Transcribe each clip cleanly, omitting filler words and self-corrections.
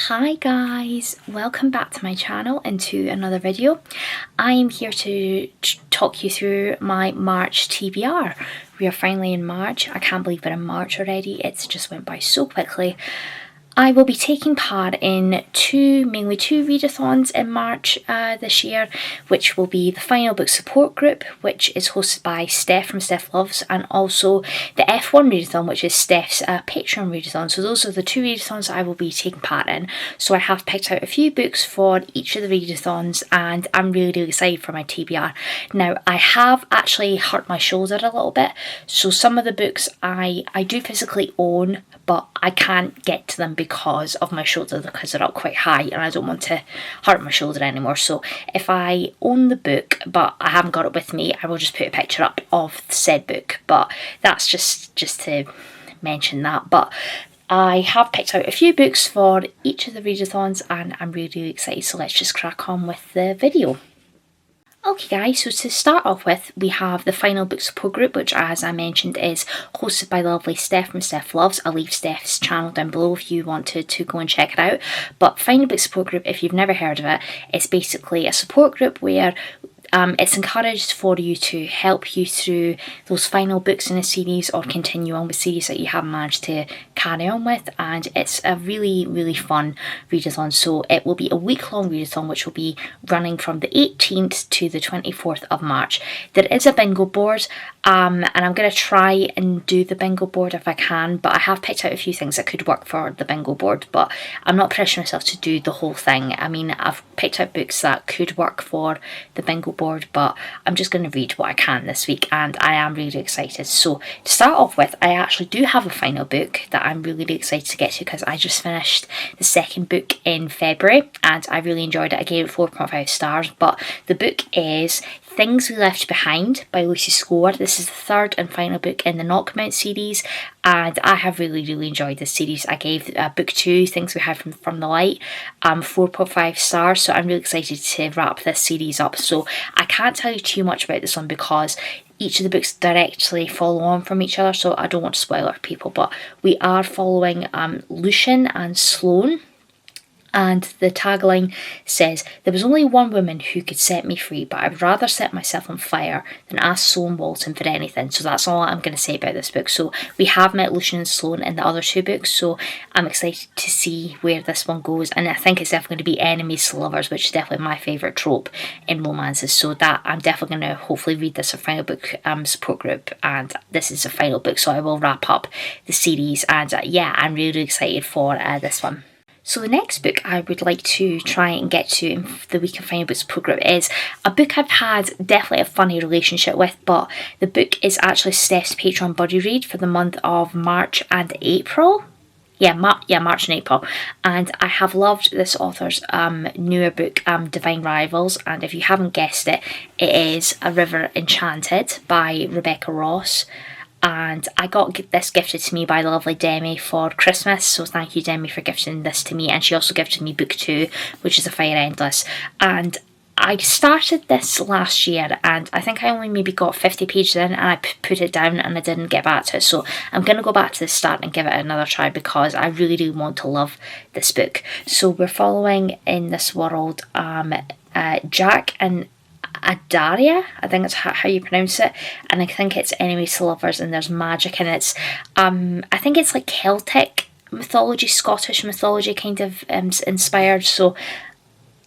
Hi guys, welcome back to my channel and to another video. I am here to talk you through my March TBR. We are finally in March. I can't believe we're in March already. It's just went by so quickly. I will be taking part in mainly two readathons in March this year, which will be the final book support group, which is hosted by Steph from Steph Loves, and also the F1 readathon, which is Steph's Patreon readathon. So those are the two readathons I will be taking part in. So I have picked out a few books for each of the readathons, and I'm really excited for my TBR. Now, I have actually hurt my shoulder a little bit, so some of the books I do physically own, but I can't get to them because of my shoulder, because they're up quite high and I don't want to hurt my shoulder anymore. So if I own the book but I haven't got it with me, I will just put a picture up of the said book. But that's just to mention that. But I have picked out a few books for each of the readathons and I'm really excited, so let's just crack on with the video. Okay guys, so to start off with, we have the final book support group, which as I mentioned is hosted by the lovely Steph from Steph Loves. I'll leave Steph's channel down below if you wanted to go and check it out. But final book support group, if you've never heard of it, it's basically a support group where it's encouraged for you to help you through those final books in a series or continue on with series that you haven't managed to carry on with, and it's a really fun readathon. So it will be a week-long readathon which will be running from the 18th to the 24th of March. There is a bingo board and I'm going to try and do the bingo board if I can, but I have picked out a few things that could work for the bingo board, but I'm not pressuring myself to do the whole thing. I mean, I've picked out books that could work for the bingo board, but I'm just going to read what I can this week and I am really excited. So to start off with, I actually do have a final book that I'm really excited to get to because I just finished the second book in February and I really enjoyed it. I gave it 4.5 stars, but the book is Things We Left Behind by Lucy Score. This is the third and final book in the Knockmount series and I have really enjoyed this series. I gave book 2, Things We Have from the Light, 4.5 stars, so I'm really excited to wrap this series up. So I can't tell you too much about this one because each of the books directly follow on from each other, so I don't want to spoil it for people, but we are following Lucian and Sloane. And the tagline says, "There was only one woman who could set me free, but I would rather set myself on fire than ask Sloane Walton for anything." So that's all I'm going to say about this book. So we have met Lucian and Sloane in the other two books, so I'm excited to see where this one goes. And I think it's definitely going to be enemies to lovers, which is definitely my favourite trope in romances. So that I'm definitely going to hopefully read this a final book support group, and this is a final book, so I will wrap up the series. And yeah, I'm really excited for this one. So the next book I would like to try and get to in the week of final books program is a book I've had definitely a funny relationship with, but the book is actually Steph's Patreon buddy read for the month of March and April. March and April, and I have loved this author's newer book, Divine Rivals, and if you haven't guessed it, it is A River Enchanted by Rebecca Ross. And I got this gifted to me by the lovely Demi for Christmas, so thank you Demi for gifting this to me. And she also gifted me book 2, which is A Fire Endless, and I started this last year and I think I only maybe got 50 pages in and I put it down and I didn't get back to it, so I'm going to go back to the start and give it another try because I really want to love this book. So we're following in this world Jack and Adaria, I think that's how you pronounce it, and I think it's enemies to lovers and there's magic and it's I think it's like Celtic mythology, Scottish mythology kind of inspired. So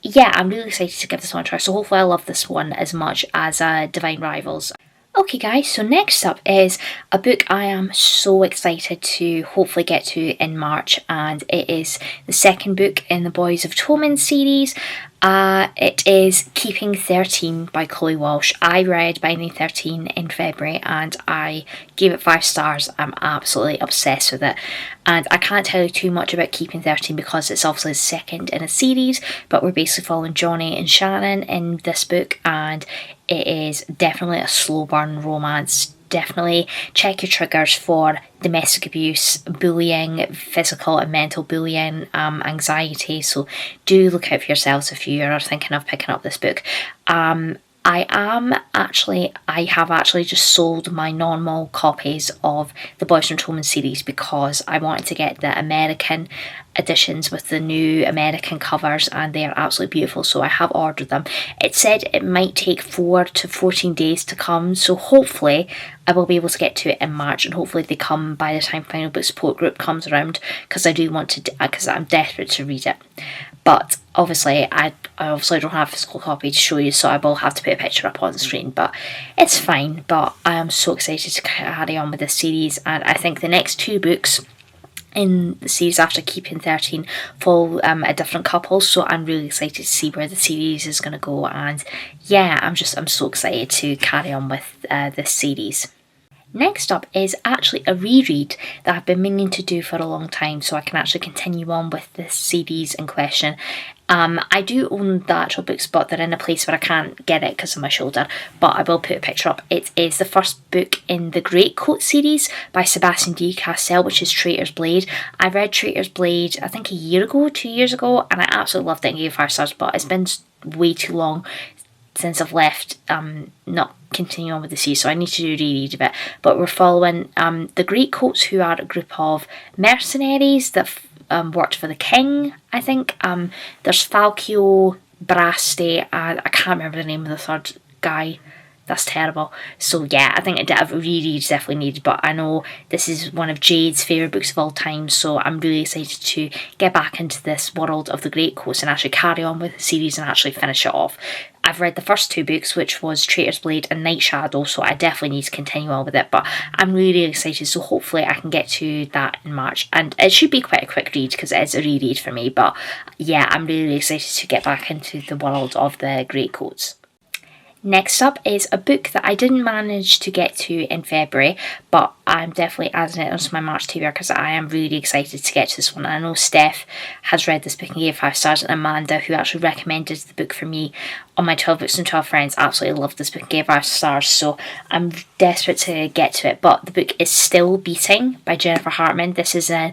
yeah, I'm really excited to give this one a try, so hopefully I love this one as much as Divine Rivals. Okay guys, so next up is a book I am so excited to hopefully get to in March, and it is the second book in the Boys of Tommen series. It is Keeping 13 by Chloe Walsh. I read Binding 13 in February and I gave it 5 stars. I'm absolutely obsessed with it. And I can't tell you too much about Keeping 13 because it's obviously the second in a series, but we're basically following Johnny and Shannon in this book, and it is definitely a slow burn romance. Definitely check your triggers for domestic abuse, bullying, physical and mental bullying, anxiety. So do look out for yourselves if you are thinking of picking up this book. I have actually just sold my normal copies of the Boys from Tommen series because I wanted to get the American editions with the new American covers, and they are absolutely beautiful, so I have ordered them. It said it might take 4 to 14 days to come, so hopefully I will be able to get to it in March, and hopefully they come by the time Final Book Support Group comes around, because I do want to, because I'm desperate to read it. But obviously I obviously don't have a physical copy to show you, so I will have to put a picture up on the screen, but it's fine. But I am so excited to carry on with this series, and I think the next 2 books in the series after Keeping 13 follow a different couple, so I'm really excited to see where the series is going to go, and yeah, I'm so excited to carry on with this series. Next up is actually a reread that I've been meaning to do for a long time, so I can actually continue on with this series in question. I do own the actual books, but they're in a place where I can't get it because of my shoulder, but I will put a picture up. It is the first book in the Greatcoat series by Sebastian D. Castell, which is Traitor's Blade. I read Traitor's Blade, I think 2 years ago, and I absolutely loved it and gave 5 stars, but it's been way too long since I've left not continue on with the series, so I need to reread a bit. But we're following the Greatcoats, who are a group of mercenaries that worked for the king, I think. There's Falcio, Braste, and I can't remember the name of the third guy. That's terrible. So yeah, I think a reread is definitely needed, but I know this is one of Jade's favourite books of all time, so I'm really excited to get back into this world of the Greatcoats and actually carry on with the series and actually finish it off. I've read the first 2 books, which was Traitor's Blade and Night Shadow, so I definitely need to continue on with it, but I'm really excited, so hopefully I can get to that in March, and it should be quite a quick read because it is a reread for me, but yeah, I'm really excited to get back into the world of the Greatcoats. Next up is a book that I didn't manage to get to in February, but I'm definitely adding it onto my March TBR because I am really excited to get to this one. I know Steph has read this book and gave 5 stars, and Amanda, who actually recommended the book for me on my 12 Books and 12 Friends, absolutely loved this book and gave 5 stars, so I'm desperate to get to it. But the book is Still Beating by Jennifer Hartman. This is a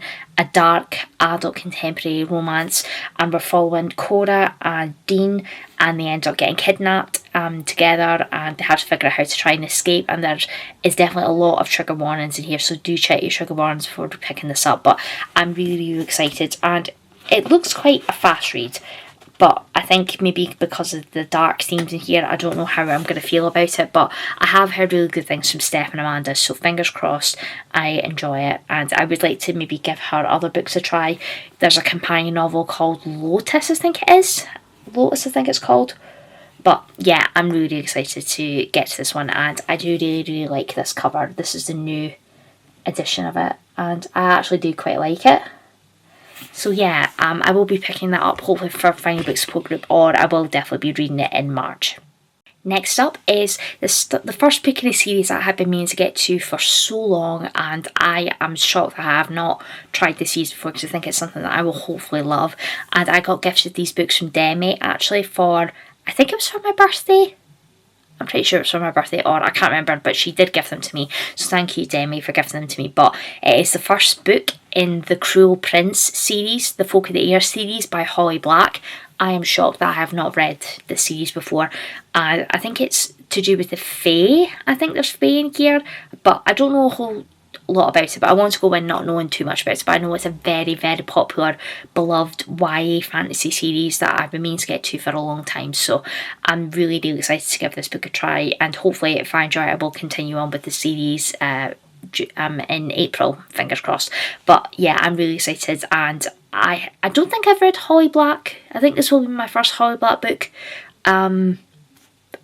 dark adult contemporary romance, and we're following Cora and Dean, and they end up getting kidnapped together, and they have to figure out how to try and escape, and there is definitely a lot of trigger warnings in here, so do check your trigger warnings before picking this up. But I'm really excited, and it looks quite a fast read, but I think maybe because of the dark themes in here, I don't know how I'm going to feel about it, but I have heard really good things from Steph and Amanda, so fingers crossed I enjoy it, and I would like to maybe give her other books a try. There's a companion novel called Lotus, I think it's called. But yeah, I'm really excited to get to this one, and I do really like this cover. This is the new edition of it, and I actually do quite like it. So yeah, I will be picking that up hopefully for Final Book Support Group, or I will definitely be reading it in March. Next up is the first book in the series that I have been meaning to get to for so long, and I am shocked that I have not tried this series before because I think it's something that I will hopefully love. And I got gifted these books from Demi actually for, I think it was for my birthday. I'm pretty sure it's for my birthday, or I can't remember, but she did give them to me. So thank you, Demi, for gifting them to me. But it is the first book in the Cruel Prince series, the Folk of the Air series by Holly Black. I am shocked that I have not read this series before. I think it's to do with the Fae. I think there's Fae in here, but I don't know a whole lot about it, but I want to go in not knowing too much about it. But I know it's a very popular, beloved YA fantasy series that I've been meaning to get to for a long time, so I'm really excited to give this book a try, and hopefully if I enjoy it I will continue on with the series in April, fingers crossed. But yeah, I'm really excited, and I don't think I've read Holly Black. I think this will be my first Holly Black book,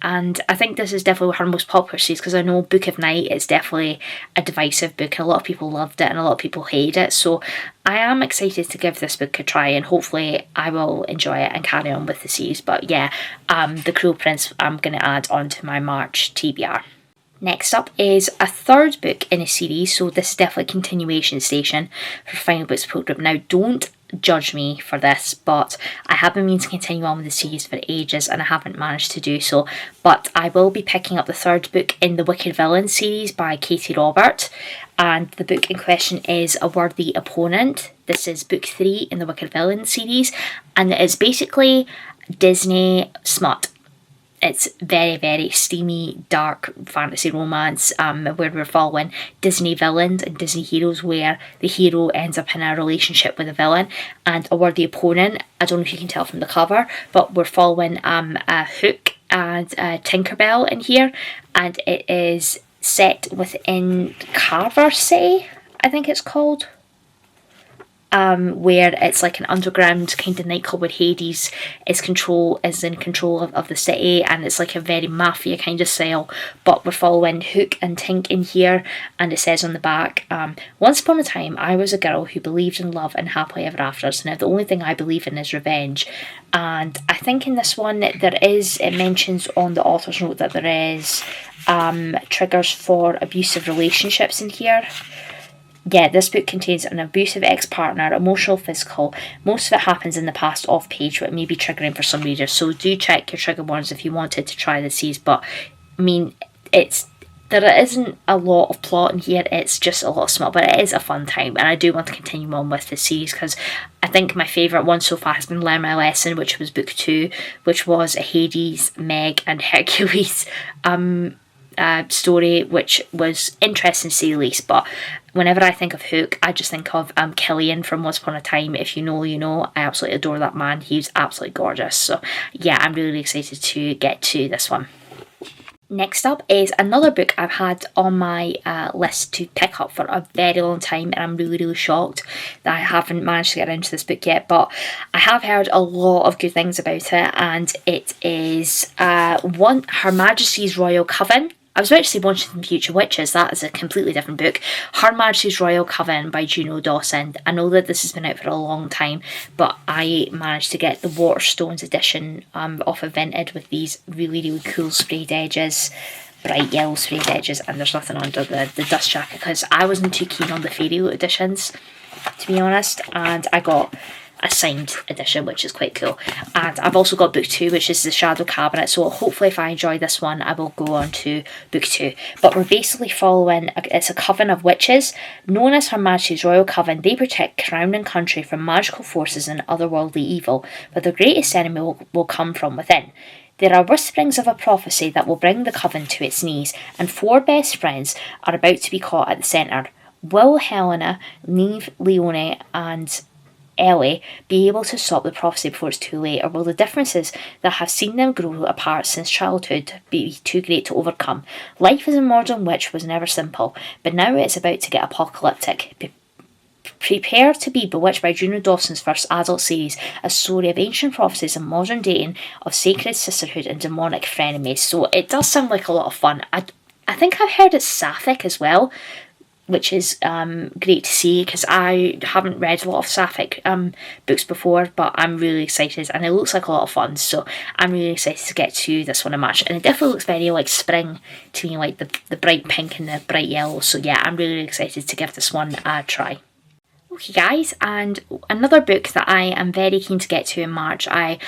and I think this is definitely her most popular series, because I know Book of Night is definitely a divisive book. A lot of people loved it and a lot of people hate it. So I am excited to give this book a try, and hopefully I will enjoy it and carry on with the series. But yeah, The Cruel Prince I'm going to add on to my March TBR. Next up is a third book in a series, so this is definitely a continuation station for Final Book Support Group. Now, don't judge me for this, but I have been meaning to continue on with the series for ages and I haven't managed to do so, but I will be picking up the third book in the Wicked Villain series by Katie Robert, and the book in question is A Worthy Opponent. This is book 3 in the Wicked Villain series, and it is basically Disney smut. it's very, very steamy, dark fantasy romance, where we're following Disney villains and Disney heroes, where the hero ends up in a relationship with a villain and a worthy opponent. I don't know if you can tell from the cover, but we're following a Hook and Tinkerbell in here, and it is set within Carver City, I think it's called. Where it's like an underground kind of nightclub where Hades is in control of the city, and it's like a very mafia kind of style. But we're following Hook and Tink in here, and it says on the back, once upon a time I was a girl who believed in love and happily ever afters. Now the only thing I believe in is revenge. And I think in this one it mentions on the author's note that there is triggers for abusive relationships in here. Yeah, this book contains an abusive ex-partner, emotional, physical. Most of it happens in the past off-page, but it may be triggering for some readers. So do check your trigger warnings if you wanted to try the series. But, I mean, there isn't a lot of plot in here. It's just a lot of small, but it is a fun time. And I do want to continue on with the series because I think my favourite one so far has been Learn My Lesson, which was book 2, which was a Hades, Meg and Hercules story, which was interesting to say the least. But whenever I think of Hook, I just think of Killian from Once Upon a Time. If you know, you know. I absolutely adore that man. He's absolutely gorgeous. So yeah, I'm really excited to get to this one. Next up is another book I've had on my list to pick up for a very long time, and I'm really, really shocked that I haven't managed to get into this book yet, but I have heard a lot of good things about it, and it is Her Majesty's Royal Coven. I was about to say Wanted and Future Witches, that is a completely different book. Her Majesty's Royal Coven by Juno Dawson. I know that this has been out for a long time, but I managed to get the Waterstones edition off of Vinted with these really, really cool sprayed edges, bright yellow sprayed edges, and there's nothing under the dust jacket because I wasn't too keen on the Fairy Loot editions, to be honest, and I got a signed edition, which is quite cool. And I've also got book 2, which is the Shadow Cabinet, so hopefully if I enjoy this one I will go on to book 2. But we're basically following, it's a coven of witches known as Her Majesty's Royal Coven. They protect crown and country from magical forces and otherworldly evil, but the greatest enemy will come from within. There are whisperings of a prophecy that will bring the coven to its knees, and 4 best friends are about to be caught at the centre. Will Helena, Neve, Leone and Ellie be able to stop the prophecy before it's too late, or will the differences that have seen them grow apart since childhood be too great to overcome? Life as a modern witch was never simple, but now it's about to get apocalyptic. Prepare to be bewitched by Juno Dawson's first adult series, a story of ancient prophecies and modern dating, of sacred sisterhood and demonic frenemies. So it does sound like a lot of fun. I think I've heard it's sapphic as well, which is great to see because I haven't read a lot of sapphic books before, but I'm really excited and it looks like a lot of fun, so I'm really excited to get to this one in March. And it definitely looks very like spring to me, like the bright pink and the bright yellow, so yeah, I'm really excited to give this one a try. Okay guys, and another book that I am very keen to get to in March. I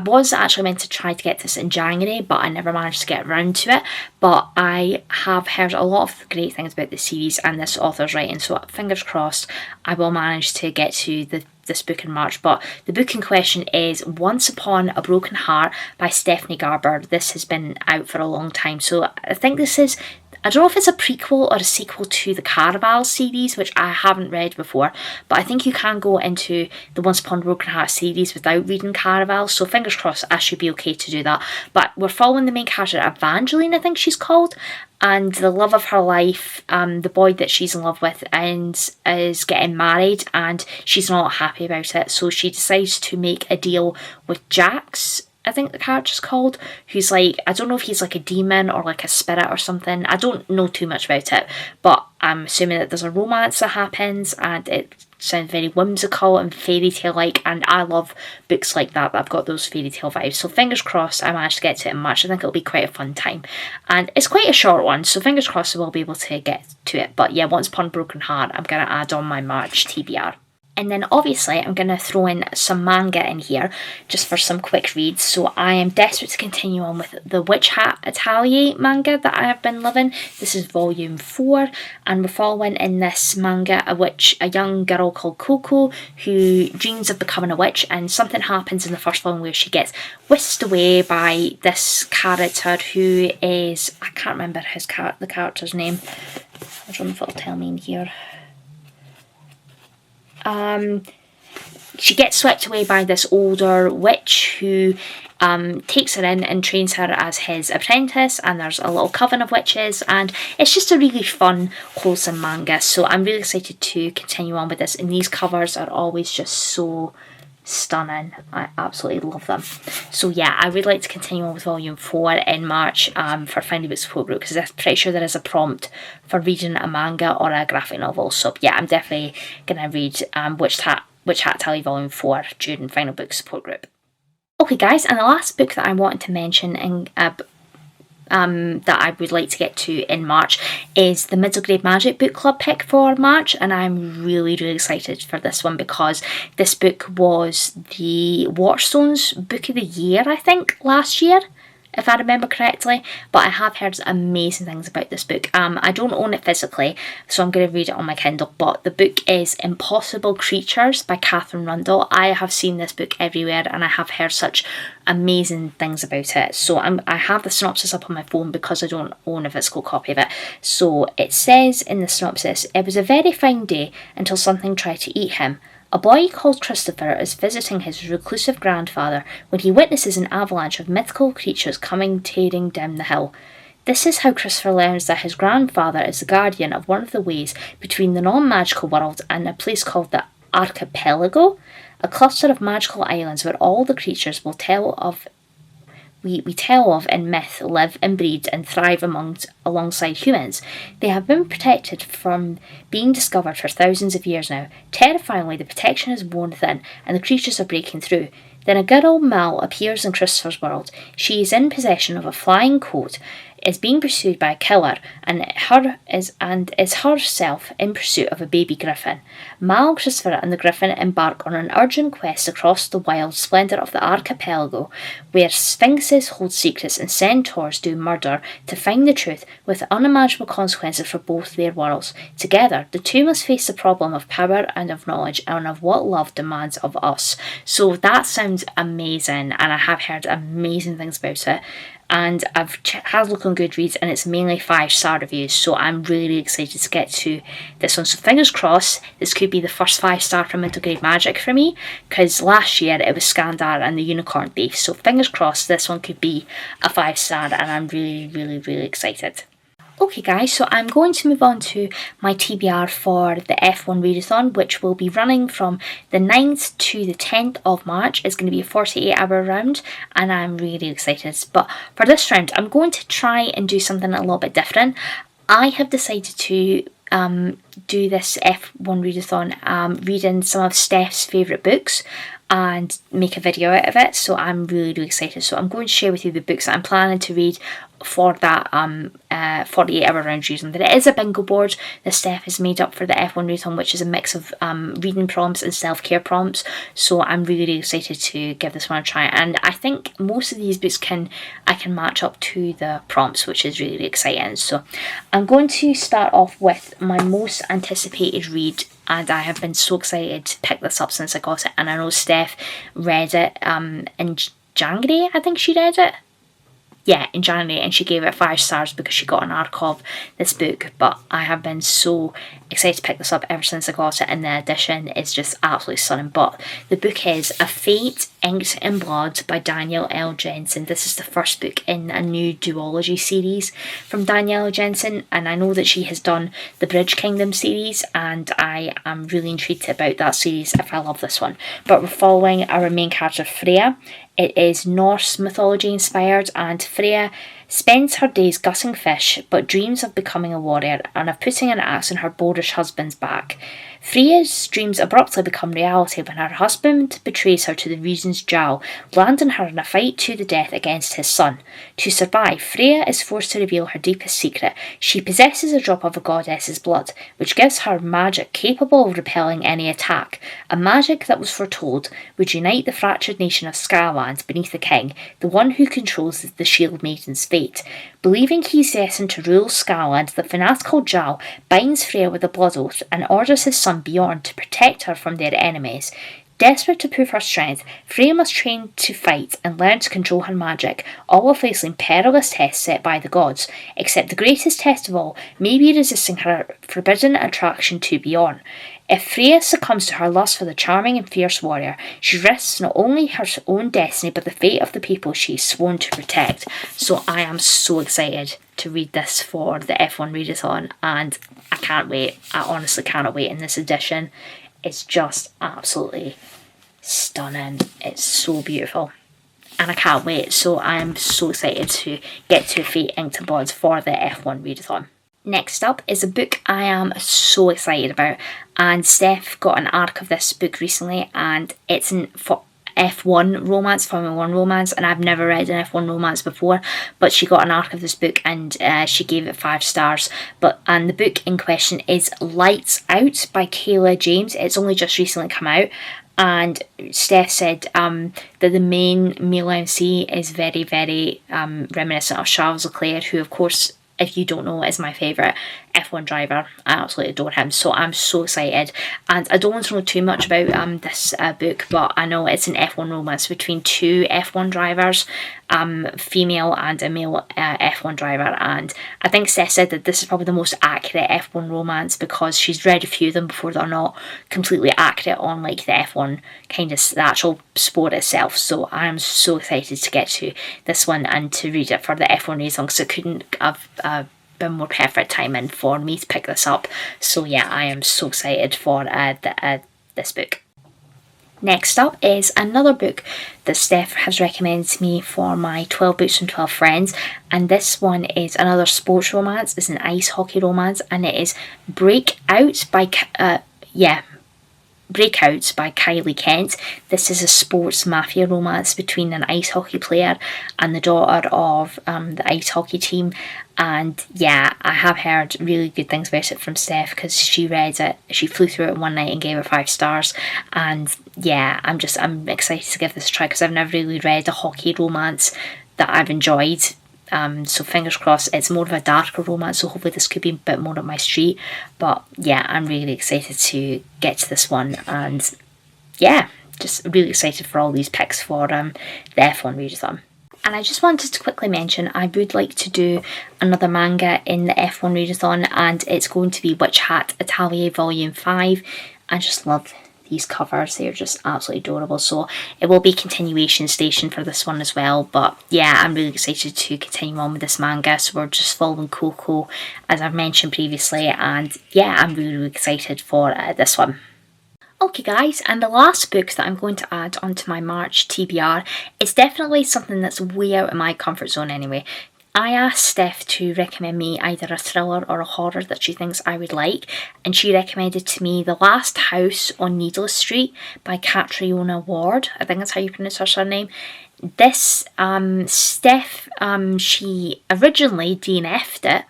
was actually meant to try to get this in January, but I never managed to get around to it. But I have heard a lot of great things about this series and this author's writing, so fingers crossed I will manage to get to this book in March. But the book in question is Once Upon a Broken Heart by Stephanie Garber. This has been out for a long time, so I think this is, I don't know if it's a prequel or a sequel to the Caraval series, which I haven't read before, but I think you can go into the Once Upon a Broken Heart series without reading Caraval, so fingers crossed I should be okay to do that. But we're following the main character, Evangeline I think she's called, and the love of her life, the boy that she's in love with, and is getting married and she's not happy about it, so she decides to make a deal with Jax, I think the character's called, who's like, I don't know if he's like a demon or like a spirit or something. I don't know too much about it, but I'm assuming that there's a romance that happens and it sounds very whimsical and fairy tale like, and I love books like that I've got those fairy tale vibes. So fingers crossed I managed to get to it in March. I think it'll be quite a fun time, and it's quite a short one, so fingers crossed I will be able to get to it. But yeah, Once Upon a Broken Heart I'm going to add on my March TBR. And then obviously I'm going to throw in some manga in here just for some quick reads. So I am desperate to continue on with the Hat Italia manga that I have been loving. This is volume 4, and we're following in this manga a young girl called Coco who dreams of becoming a witch, and something happens in the first one where she gets whisked away by this character who is, I can't remember the character's name. I don't know if it'll tell me in here. She gets swept away by this older witch who takes her in and trains her as his apprentice, and there's a little coven of witches, and it's just a really fun, wholesome manga. So I'm really excited to continue on with this, and these covers are always just so stunning. I absolutely love them. So yeah, I would like to continue on with volume 4 in March for Finding Book Support Group, because I'm pretty sure there is a prompt for reading a manga or a graphic novel. So yeah, I'm definitely going to read Hat Italia volume 4 during Final Book Support Group. Okay guys, and the last book that I wanted to mention that I would like to get to in March is the Middle Grade Magic Book Club pick for March, and I'm really excited for this one because this book was the Waterstones Book of the Year, I think, last year, if I remember correctly, but I have heard amazing things about this book. I don't own it physically, so I'm going to read it on my Kindle, but the book is Impossible Creatures by Catherine Rundle. I have seen this book everywhere and I have heard such amazing things about it. So I have the synopsis up on my phone because I don't own a physical copy of it. So it says in the synopsis, "It was a very fine day until something tried to eat him. A boy called Christopher is visiting his reclusive grandfather when he witnesses an avalanche of mythical creatures coming tearing down the hill. This is how Christopher learns that his grandfather is the guardian of one of the ways between the non-magical world and a place called the Archipelago, a cluster of magical islands where all the creatures we tell of in myth live and breed and thrive alongside humans. They have been protected from being discovered for thousands of years now. Terrifyingly, the protection is worn thin and the creatures are breaking through. Then a girl, Mal, appears in Christopher's world. She is in possession of a flying coat, is being pursued by a killer, and is herself in pursuit of a baby griffin. Mal, Christopher and the griffin embark on an urgent quest across the wild splendour of the archipelago, where sphinxes hold secrets and centaurs do murder, to find the truth with unimaginable consequences for both their worlds. Together, the two must face the problem of power and of knowledge and of what love demands of us." So that sounds amazing, and I have heard amazing things about it. And I've had a look on Goodreads and it's mainly 5-star reviews, so I'm really excited to get to this one. So fingers crossed this could be the first 5-star from Middle Grade Magic for me, because last year it was Skandar and the Unicorn Thief. So fingers crossed this one could be a 5-star, and I'm really excited. Okay guys, so I'm going to move on to my TBR for the F1 Readathon, which will be running from the 9th to the 10th of March. It's going to be a 48-hour round, and I'm really excited. But for this round, I'm going to try and do something a little bit different. I have decided to do this F1 Readathon reading some of Steph's favourite books and make a video out of it, so I'm really excited. So I'm going to share with you the books that I'm planning to read for that 48-hour round reading. There is a bingo board that Steph has made up for the F1 Readathon, which is a mix of reading prompts and self-care prompts, so I'm really excited to give this one a try. And I think most of these books I can match up to the prompts, which is really exciting. So I'm going to start off with my most anticipated read, and I have been so excited to pick this up since I got it, and I know Steph read it in January, I think she read it. Yeah, in January, and she gave it 5 stars because she got an arc of this book. But I have been so excited to pick this up ever since I got it, and the edition is just absolutely stunning. But the book is A Fate Inked in Blood by Danielle L. Jensen. This is the first book in a new duology series from Danielle Jensen, and I know that she has done the Bridge Kingdom series, and I am really intrigued about that series if I love this one. But we're following our main character Freya. It is Norse mythology inspired, and Freya spends her days gutting fish, but dreams of becoming a warrior and of putting an axe in her boorish husband's back. Freya's dreams abruptly become reality when her husband betrays her to the Reason's Jowl, landing her in a fight to the death against his son. To survive, Freya is forced to reveal her deepest secret. She possesses a drop of a goddess's blood, which gives her magic capable of repelling any attack. A magic that was foretold would unite the fractured nation of Skylands beneath the king, the one who controls the Shield Maiden's fate. Believing he's destined to rule Skyland, the fanatical Jarl binds Freya with a blood oath and orders his son Bjorn to protect her from their enemies. Desperate to prove her strength, Freya must train to fight and learn to control her magic, all while facing perilous tests set by the gods, except the greatest test of all may be resisting her forbidden attraction to Bjorn. If Freya succumbs to her lust for the charming and fierce warrior, she risks not only her own destiny but the fate of the people she is sworn to protect. So I am so excited to read this for the F1 readathon, and I can't wait. I honestly cannot wait in this edition. It's just absolutely stunning. It's so beautiful. And I can't wait. So I am so excited to get to Fate Inked in Blood for the F1 readathon. Next up is a book I am so excited about, and Steph got an arc of this book recently, and it's an F1 romance, Formula 1 romance, and I've never read an F1 romance before, but she got an arc of this book and she gave it 5 stars. And the book in question is Lights Out by Kayla James. It's only just recently come out, and Steph said that the main male MC is very, very reminiscent of Charles Leclerc, who of course, if you don't know, is my favourite F1 driver. I absolutely adore him, so I'm so excited. And I don't want to know too much about this book, but I know it's an F1 romance between 2 F1 drivers, female and a male F1 driver, and I think Steph said that this is probably the most accurate F1 romance because she's read a few of them before. They're not completely accurate on like the F1 kind of the actual sport itself, so I am so excited to get to this one and to read it for the F1 reason, because it couldn't have been more perfect timing for me to pick this up. So yeah, I am so excited for this book. Next up is another book that Steph has recommended to me for my 12 Books from 12 Friends, and this one is another sports romance. It's an ice hockey romance, and it is Breakout by Breakout by Kylie Kent. This is a sports mafia romance between an ice hockey player and the daughter of the ice hockey team. And yeah, I have heard really good things about it from Steph because she read it. She flew through it one night and gave it 5 stars. And yeah, I'm excited to give this a try because I've never really read a hockey romance that I've enjoyed. So fingers crossed. It's more of a darker romance, so hopefully this could be a bit more up my street. But yeah, I'm really excited to get to this one, and yeah, just really excited for all these picks for the F1 readathon. And I just wanted to quickly mention I would like to do another manga in the F1 readathon, and it's going to be Hat Italia Volume 5. I just love these covers, they're just absolutely adorable, so it will be continuation station for this one as well. But yeah, I'm really excited to continue on with this manga, so we're just following Coco as I've mentioned previously, and yeah, I'm really excited for this one. Okay guys, and the last book that I'm going to add onto my March TBR is definitely something that's way out of my comfort zone anyway. I asked Steph to recommend me either a thriller or a horror that she thinks I would like, and she recommended to me The Last House on Needless Street by Catriona Ward. I think that's how you pronounce her surname. This, Steph, she originally DNF'd it,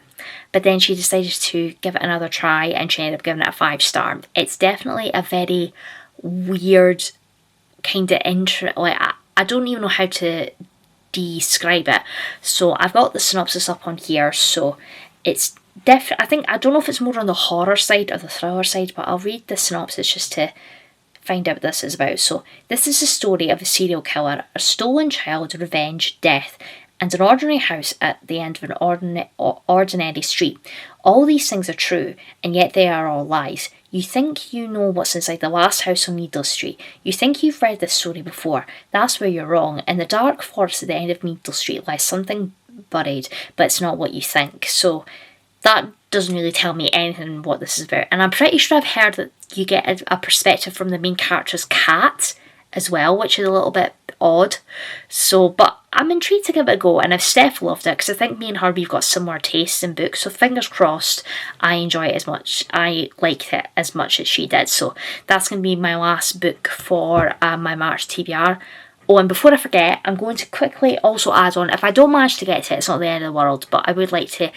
but then she decided to give it another try and she ended up giving it a 5-star. It's definitely a very weird kind of I don't even know how to describe it. So I've got the synopsis up on here, so it's definitely, I don't know if it's more on the horror side or the thriller side, but I'll read the synopsis just to find out what this is about. So this is the story of a serial killer, a stolen child, revenge, death, and an ordinary house at the end of an ordinary street. All these things are true, and yet they are all lies. You think you know what's inside the last house on Needless Street. You think you've read this story before. That's where you're wrong. In the dark forest at the end of Needless Street lies something buried, but it's not what you think. So that doesn't really tell me anything what this is about. And I'm pretty sure I've heard that you get a perspective from the main character's cat as well, which is a little bit odd. So, but I'm intrigued to give it a go, and if Steph loved it, because I think me and her, we've got similar tastes in books, so fingers crossed I enjoy it as much, I liked it as much as she did. So that's going to be my last book for my March TBR. Oh, and before I forget, I'm going to quickly also add on, if I don't manage to get to it, it's not the end of the world, but I would like to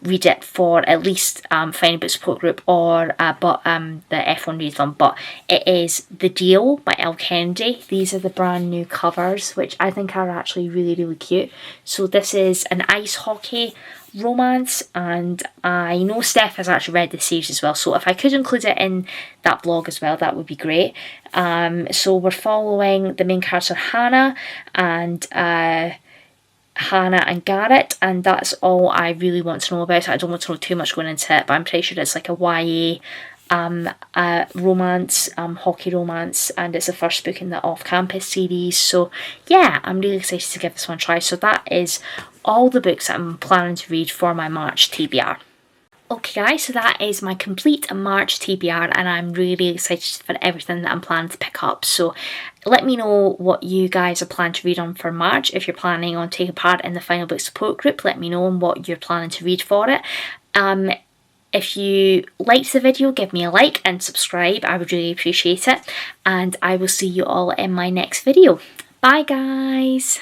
read it for at least Finding Book Support Group or the F1 Readathon, but it is The Deal by Elle Kennedy. These are the brand new covers, which I think are actually really, really cute. So this is an ice hockey romance, and I know Steph has actually read the series as well, so if I could include it in that blog as well, that would be great. So we're following the main character Hannah and Garrett, and that's all I really want to know about it. I don't want to know too much going into it, but I'm pretty sure it's like a YA romance, hockey romance, and it's the first book in the off-campus series. So yeah, I'm really excited to give this one a try. So that is all the books that I'm planning to read for my March TBR. Okay guys, so that is my complete March TBR, and I'm really excited for everything that I'm planning to pick up. So let me know what you guys are planning to read on for March. If you're planning on taking part in the Final Book Support Group, let me know on what you're planning to read for it. If you liked the video, give me a like and subscribe. I would really appreciate it. And I will see you all in my next video. Bye guys!